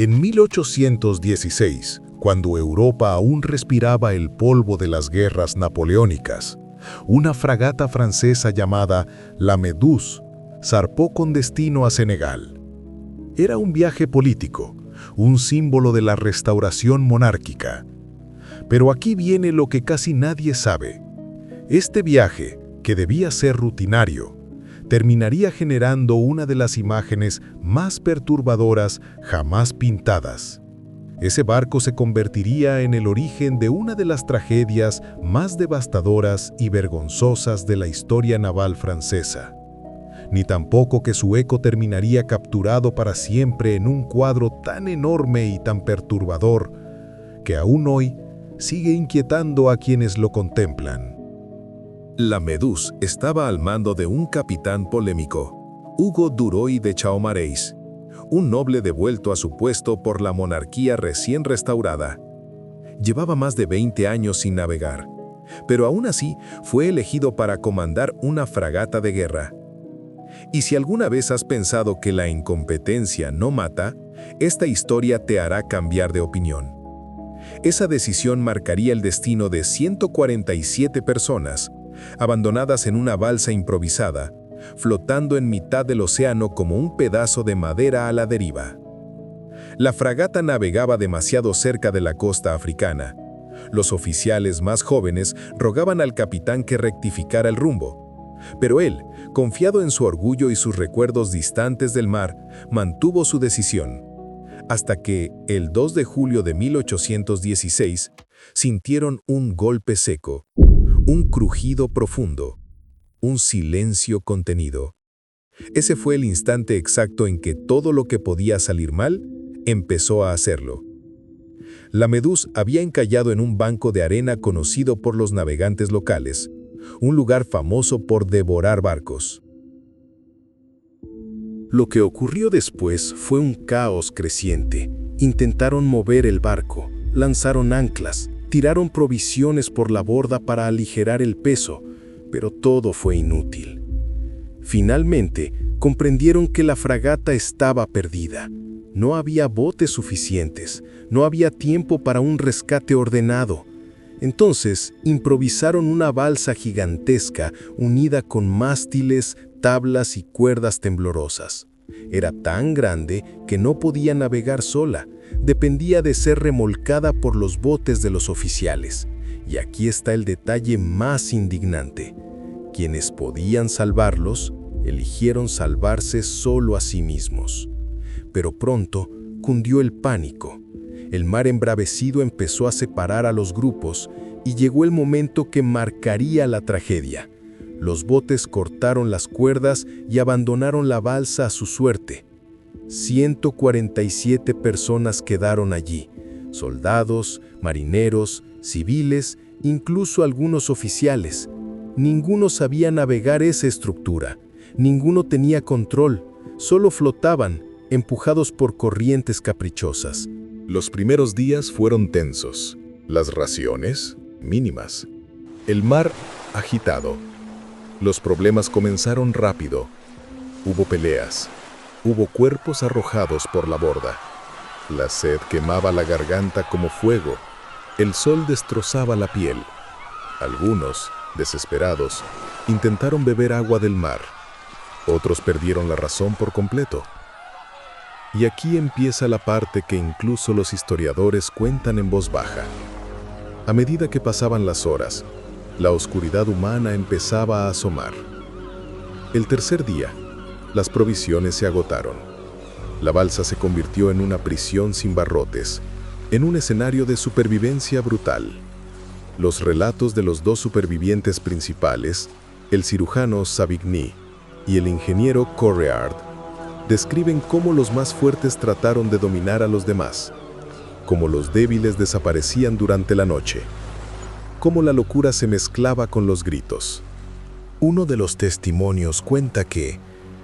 En 1816, cuando Europa aún respiraba el polvo de las guerras napoleónicas, una fragata francesa llamada La Méduse zarpó con destino a Senegal. Era un viaje político, un símbolo de la restauración monárquica. Pero aquí viene lo que casi nadie sabe. Este viaje, que debía ser rutinario, terminaría generando una de las imágenes más perturbadoras jamás pintadas. Ese barco se convertiría en el origen de una de las tragedias más devastadoras y vergonzosas de la historia naval francesa. Ni tampoco que su eco terminaría capturado para siempre en un cuadro tan enorme y tan perturbador que aún hoy sigue inquietando a quienes lo contemplan. La Méduse estaba al mando de un capitán polémico, Hugo Duroy de Chaumareys, un noble devuelto a su puesto por la monarquía recién restaurada. Llevaba más de 20 años sin navegar, pero aún así fue elegido para comandar una fragata de guerra. Y si alguna vez has pensado que la incompetencia no mata, esta historia te hará cambiar de opinión. Esa decisión marcaría el destino de 147 personas, abandonadas en una balsa improvisada, flotando en mitad del océano como un pedazo de madera a la deriva. La fragata navegaba demasiado cerca de la costa africana. Los oficiales más jóvenes rogaban al capitán que rectificara el rumbo, pero él, confiado en su orgullo y sus recuerdos distantes del mar, mantuvo su decisión. Hasta que, el 2 de julio de 1816, sintieron un golpe seco, un crujido profundo, un silencio contenido. Ese fue el instante exacto en que todo lo que podía salir mal empezó a hacerlo. La Méduse había encallado en un banco de arena conocido por los navegantes locales, un lugar famoso por devorar barcos. Lo que ocurrió después fue un caos creciente. Intentaron mover el barco, lanzaron anclas, tiraron provisiones por la borda para aligerar el peso, pero todo fue inútil. Finalmente, comprendieron que la fragata estaba perdida. No había botes suficientes, no había tiempo para un rescate ordenado. Entonces, improvisaron una balsa gigantesca unida con mástiles, tablas y cuerdas temblorosas. Era tan grande que no podía navegar sola, dependía de ser remolcada por los botes de los oficiales. Y aquí está el detalle más indignante. Quienes podían salvarlos, eligieron salvarse solo a sí mismos. Pero pronto cundió el pánico. El mar embravecido empezó a separar a los grupos y llegó el momento que marcaría la tragedia. Los botes cortaron las cuerdas y abandonaron la balsa a su suerte. 147 personas quedaron allí, soldados, marineros, civiles, incluso algunos oficiales. Ninguno sabía navegar esa estructura, ninguno tenía control, solo flotaban, empujados por corrientes caprichosas. Los primeros días fueron tensos, las raciones mínimas, el mar agitado. Los problemas comenzaron rápido. Hubo peleas, hubo cuerpos arrojados por la borda. La sed quemaba la garganta como fuego, el sol destrozaba la piel. Algunos, desesperados, intentaron beber agua del mar. Otros perdieron la razón por completo. Y aquí empieza la parte que incluso los historiadores cuentan en voz baja. A medida que pasaban las horas, la oscuridad humana empezaba a asomar. El tercer día, las provisiones se agotaron. La balsa se convirtió en una prisión sin barrotes, en un escenario de supervivencia brutal. Los relatos de los dos supervivientes principales, el cirujano Savigny y el ingeniero Correard, describen cómo los más fuertes trataron de dominar a los demás, cómo los débiles desaparecían durante la noche, cómo la locura se mezclaba con los gritos. Uno de los testimonios cuenta que,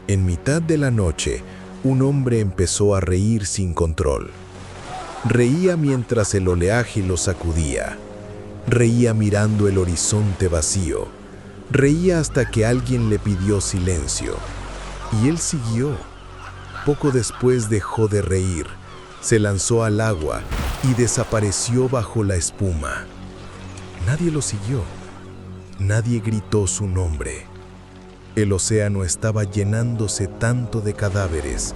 en mitad de la noche, un hombre empezó a reír sin control. Reía mientras el oleaje lo sacudía. Reía mirando el horizonte vacío. Reía hasta que alguien le pidió silencio. Y él siguió. Poco después dejó de reír, Se lanzó al agua y desapareció bajo la espuma. Nadie lo siguió. Nadie gritó su nombre. El océano estaba llenándose tanto de cadáveres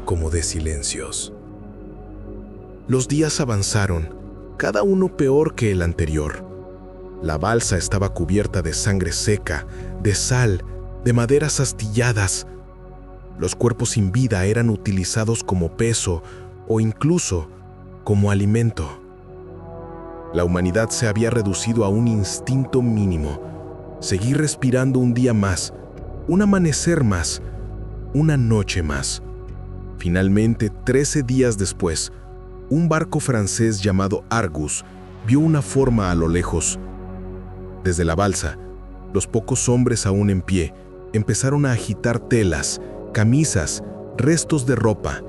como de silencios. Los días avanzaron, cada uno peor que el anterior. La balsa estaba cubierta de sangre seca, de sal, de maderas astilladas. Los cuerpos sin vida eran utilizados como peso o incluso como alimento. La humanidad se había reducido a un instinto mínimo: seguir respirando un día más, un amanecer más, una noche más. Finalmente, 13 días después, un barco francés llamado Argus vio una forma a lo lejos. Desde la balsa, los pocos hombres aún en pie empezaron a agitar telas, camisas, restos de ropa.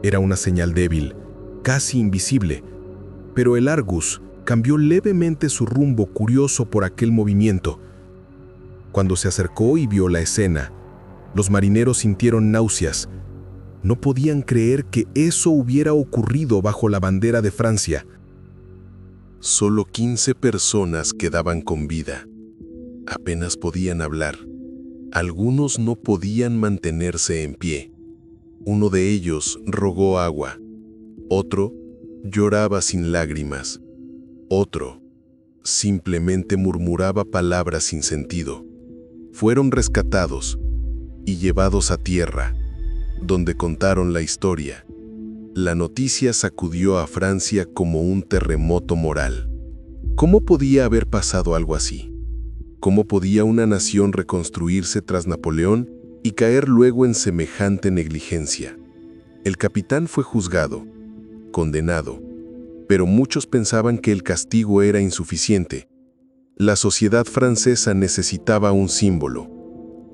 Era una señal débil, casi invisible, pero el Argus cambió levemente su rumbo, curioso por aquel movimiento. Cuando se acercó y vio la escena, los marineros sintieron náuseas. No podían creer que eso hubiera ocurrido bajo la bandera de Francia. Solo 15 personas quedaban con vida. Apenas podían hablar. Algunos no podían mantenerse en pie. Uno de ellos rogó agua. Otro lloraba sin lágrimas. Otro simplemente murmuraba palabras sin sentido. Fueron rescatados y llevados a tierra, donde contaron la historia. La noticia sacudió a Francia como un terremoto moral. ¿Cómo podía haber pasado algo así? ¿Cómo podía una nación reconstruirse tras Napoleón y caer luego en semejante negligencia? El capitán fue juzgado, condenado, pero muchos pensaban que el castigo era insuficiente. La sociedad francesa necesitaba un símbolo,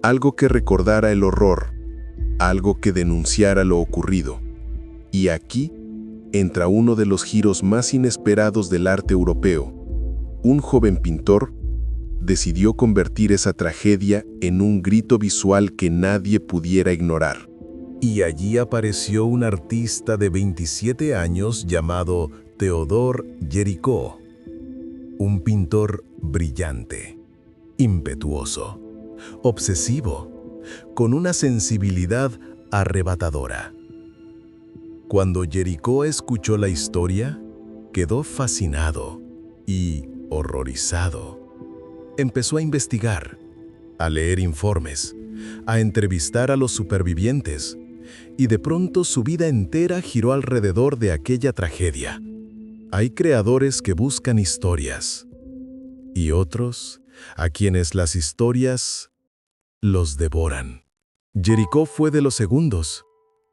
algo que recordara el horror, algo que denunciara lo ocurrido. Y aquí entra uno de los giros más inesperados del arte europeo. Un joven pintor decidió convertir esa tragedia en un grito visual que nadie pudiera ignorar. Y allí apareció un artista de 27 años llamado Théodore Géricault. Un pintor brillante, impetuoso, obsesivo, con una sensibilidad arrebatadora. Cuando Géricault escuchó la historia, quedó fascinado y horrorizado. Empezó a investigar, a leer informes, a entrevistar a los supervivientes, y de pronto su vida entera giró alrededor de aquella tragedia. Hay creadores que buscan historias, y otros a quienes las historias los devoran. Géricault fue de los segundos.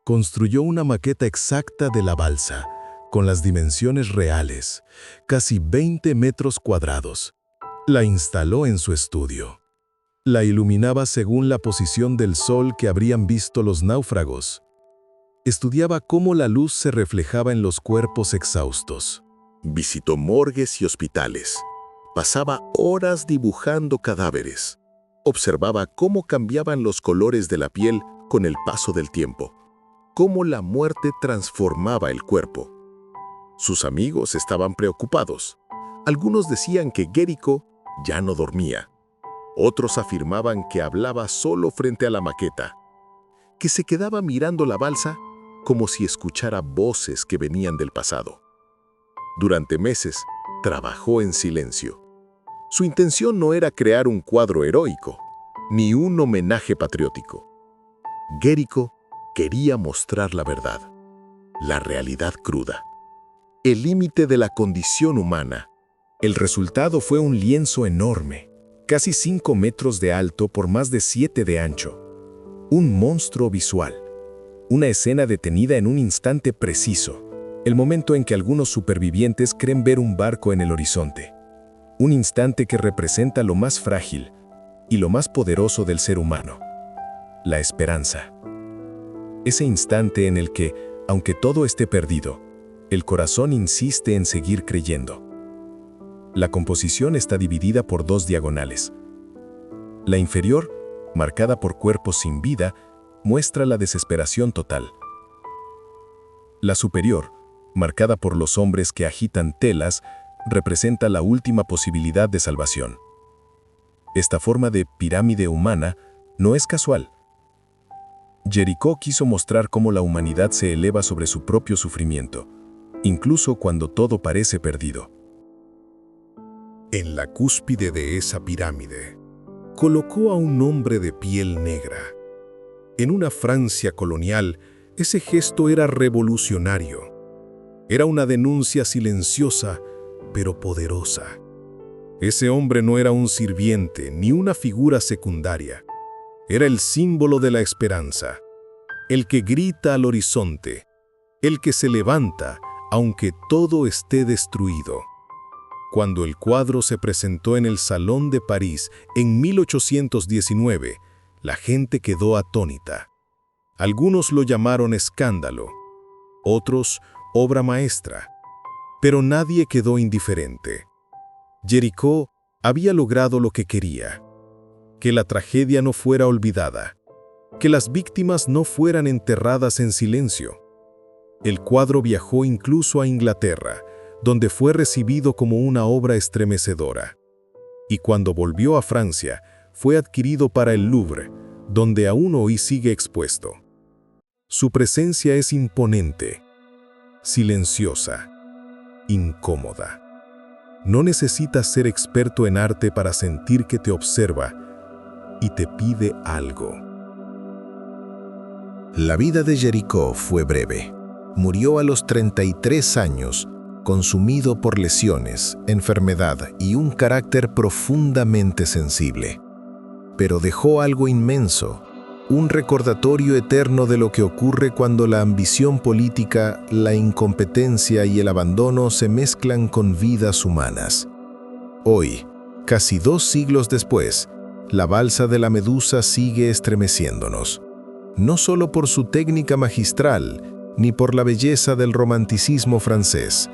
Construyó una maqueta exacta de la balsa, con las dimensiones reales, casi 20 metros cuadrados. La instaló en su estudio. La iluminaba según la posición del sol que habrían visto los náufragos. Estudiaba cómo la luz se reflejaba en los cuerpos exhaustos. Visitó morgues y hospitales. Pasaba horas dibujando cadáveres. Observaba cómo cambiaban los colores de la piel con el paso del tiempo, cómo la muerte transformaba el cuerpo. Sus amigos estaban preocupados. Algunos decían que Géricault ya no dormía. Otros afirmaban que hablaba solo frente a la maqueta, que se quedaba mirando la balsa como si escuchara voces que venían del pasado. Durante meses, trabajó en silencio. Su intención no era crear un cuadro heroico, ni un homenaje patriótico. Géricault quería mostrar la verdad, la realidad cruda, el límite de la condición humana. El resultado fue un lienzo enorme, casi 5 metros de alto por más de 7 de ancho. Un monstruo visual. Una escena detenida en un instante preciso, el momento en que algunos supervivientes creen ver un barco en el horizonte. Un instante que representa lo más frágil y lo más poderoso del ser humano: la esperanza. Ese instante en el que, aunque todo esté perdido, el corazón insiste en seguir creyendo. La composición está dividida por 2 diagonales. La inferior, marcada por cuerpos sin vida, muestra la desesperación total. La superior, marcada por los hombres que agitan telas, representa la última posibilidad de salvación. Esta forma de pirámide humana no es casual. Jericó quiso mostrar cómo la humanidad se eleva sobre su propio sufrimiento, incluso cuando todo parece perdido. En la cúspide de esa pirámide, colocó a un hombre de piel negra. En una Francia colonial, ese gesto era revolucionario. Era una denuncia silenciosa, pero poderosa. Ese hombre no era un sirviente ni una figura secundaria. Era el símbolo de la esperanza, el que grita al horizonte, el que se levanta aunque todo esté destruido. Cuando el cuadro se presentó en el Salón de París en 1819, la gente quedó atónita. Algunos lo llamaron escándalo, otros obra maestra, pero nadie quedó indiferente. Jericó había logrado lo que quería: que la tragedia no fuera olvidada, que las víctimas no fueran enterradas en silencio. El cuadro viajó incluso a Inglaterra, donde fue recibido como una obra estremecedora. Y cuando volvió a Francia, fue adquirido para el Louvre, donde aún hoy sigue expuesto. Su presencia es imponente, silenciosa, incómoda. No necesitas ser experto en arte para sentir que te observa y te pide algo. La vida de Jericó fue breve. Murió a los 33 años, consumido por lesiones, enfermedad y un carácter profundamente sensible. Pero dejó algo inmenso, un recordatorio eterno de lo que ocurre cuando la ambición política, la incompetencia y el abandono se mezclan con vidas humanas. Hoy, casi 2 siglos después, la balsa de la Medusa sigue estremeciéndonos. No solo por su técnica magistral, ni por la belleza del romanticismo francés.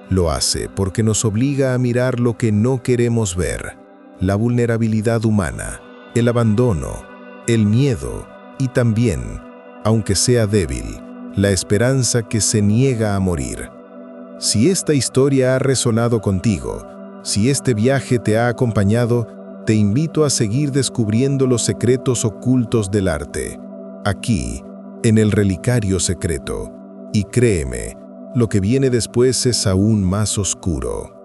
Lo hace porque nos obliga a mirar lo que no queremos ver: la vulnerabilidad humana, el abandono, el miedo y también, aunque sea débil, la esperanza que se niega a morir. Si esta historia ha resonado contigo, si este viaje te ha acompañado, te invito a seguir descubriendo los secretos ocultos del arte, aquí, en el Relicario Secreto. Y créeme, lo que viene después es aún más oscuro.